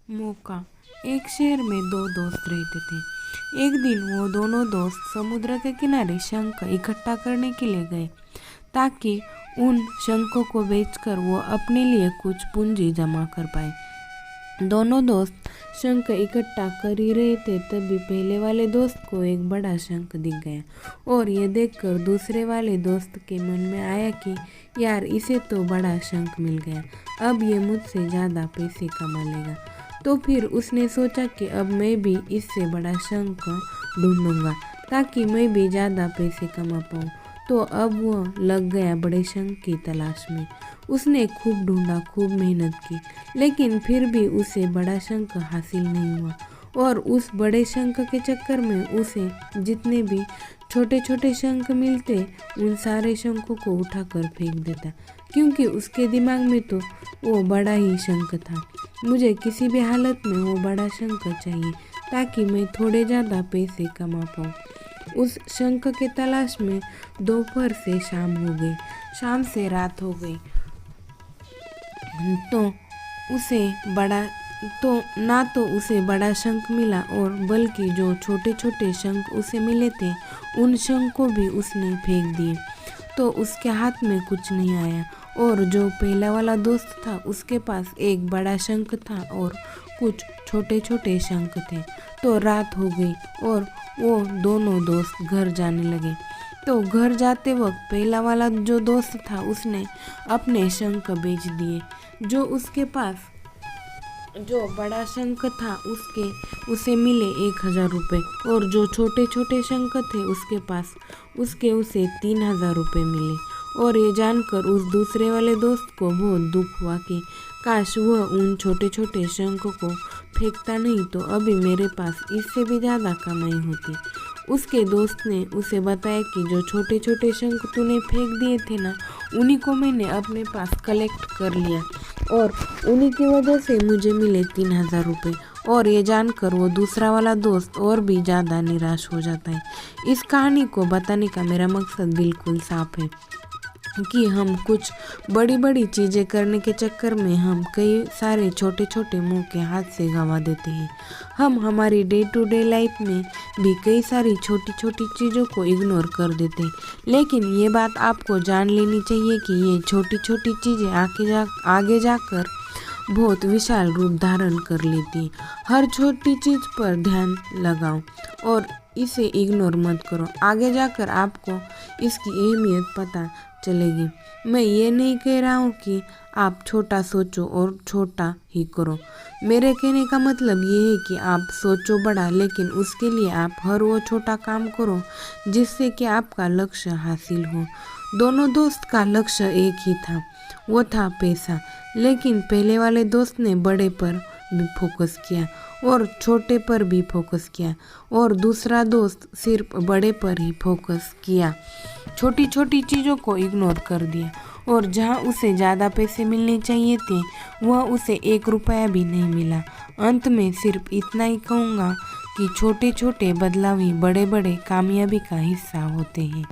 मौका। एक शहर में दो दोस्त रहते थे। एक दिन वो दोनों दोस्त समुद्र के किनारे शंख इकट्ठा करने के लिए गए ताकि उन शंखों को बेचकर वो अपने लिए कुछ पूंजी जमा कर पाए। दोनों दोस्त शंख इकट्ठा कर ही रहे थे, तभी पहले वाले दोस्त को एक बड़ा शंख दिख गया और ये देखकर दूसरे वाले दोस्त के मन में आया कि यार, इसे तो बड़ा शंख मिल गया, अब ये मुझसे ज़्यादा पैसे कमा लेगा। तो फिर उसने सोचा कि अब मैं भी इससे बड़ा शंख ढूंढूंगा ताकि मैं भी ज़्यादा पैसे कमा पाऊँ। तो अब वो लग गया बड़े शंख की तलाश में। उसने खूब ढूंढा, खूब मेहनत की, लेकिन फिर भी उसे बड़ा शंख हासिल नहीं हुआ और उस बड़े शंख के चक्कर में उसे जितने भी छोटे छोटे शंख मिलते उन सारे शंखों को उठाकर फेंक देता, क्योंकि उसके दिमाग में तो वो बड़ा ही शंख था। मुझे किसी भी हालत में वो बड़ा शंख चाहिए ताकि मैं थोड़े ज़्यादा पैसे कमा पाऊँ। उस शंख के तलाश में दोपहर से शाम हो गई, शाम से रात हो गई, तो उसे बड़ा शंख मिला और बल्कि जो छोटे छोटे शंख उसे मिले थे उन शंख को भी उसने फेंक दिए। तो उसके हाथ में कुछ नहीं आया और जो पहला वाला दोस्त था उसके पास एक बड़ा शंख था और कुछ छोटे छोटे शंख थे। तो रात हो गई और वो दोनों दोस्त घर जाने लगे। तो घर जाते वक्त पहला वाला जो दोस्त था उसने अपने शंख बेच दिए। जो उसके पास जो बड़ा शंख था उसे मिले 1000 रुपये और जो छोटे छोटे शंख थे उसके पास उसे 3000 रुपये मिले। और ये जानकर उस दूसरे वाले दोस्त को बहुत दुख हुआ कि काश वह उन छोटे छोटे शंख को फेंकता नहीं तो अभी मेरे पास इससे भी ज़्यादा कमाई होती। उसके दोस्त ने उसे बताया कि जो छोटे छोटे शंख तूने फेंक दिए थे ना, उन्हीं को मैंने अपने पास कलेक्ट कर लिया और उन्हीं की वजह से मुझे मिले 3000 रुपये। और ये जानकर वो दूसरा वाला दोस्त और भी ज़्यादा निराश हो जाता है। इस कहानी को बताने का मेरा मकसद बिल्कुल साफ है कि हम कुछ बड़ी बड़ी चीज़ें करने के चक्कर में हम कई सारे छोटे छोटे मौके हाथ से गंवा देते हैं। हम हमारी डे टू डे लाइफ में भी कई सारी छोटी छोटी चीज़ों को इग्नोर कर देते हैं, लेकिन ये बात आपको जान लेनी चाहिए कि ये छोटी छोटी चीज़ें आगे जाकर बहुत विशाल रूप धारण कर लेती है। हर छोटी चीज़ पर ध्यान लगाओ और इसे इग्नोर मत करो, आगे जाकर आपको इसकी अहमियत पता चलेगी। मैं ये नहीं कह रहा हूँ कि आप छोटा सोचो और छोटा ही करो। मेरे कहने का मतलब ये है कि आप सोचो बड़ा, लेकिन उसके लिए आप हर वो छोटा काम करो जिससे कि आपका लक्ष्य हासिल हो। दोनों दोस्त का लक्ष्य एक ही था, वो था पैसा, लेकिन पहले वाले दोस्त ने बड़े पर भी फोकस किया और छोटे पर भी फोकस किया और दूसरा दोस्त सिर्फ बड़े पर ही फोकस किया, छोटी छोटी चीज़ों को इग्नोर कर दिया। और जहां उसे ज़्यादा पैसे मिलने चाहिए थे वह उसे 1 रुपया भी नहीं मिला। अंत में सिर्फ इतना ही कहूँगा कि छोटे छोटे बदलाव ही बड़े बड़े कामयाबी का हिस्सा होते हैं।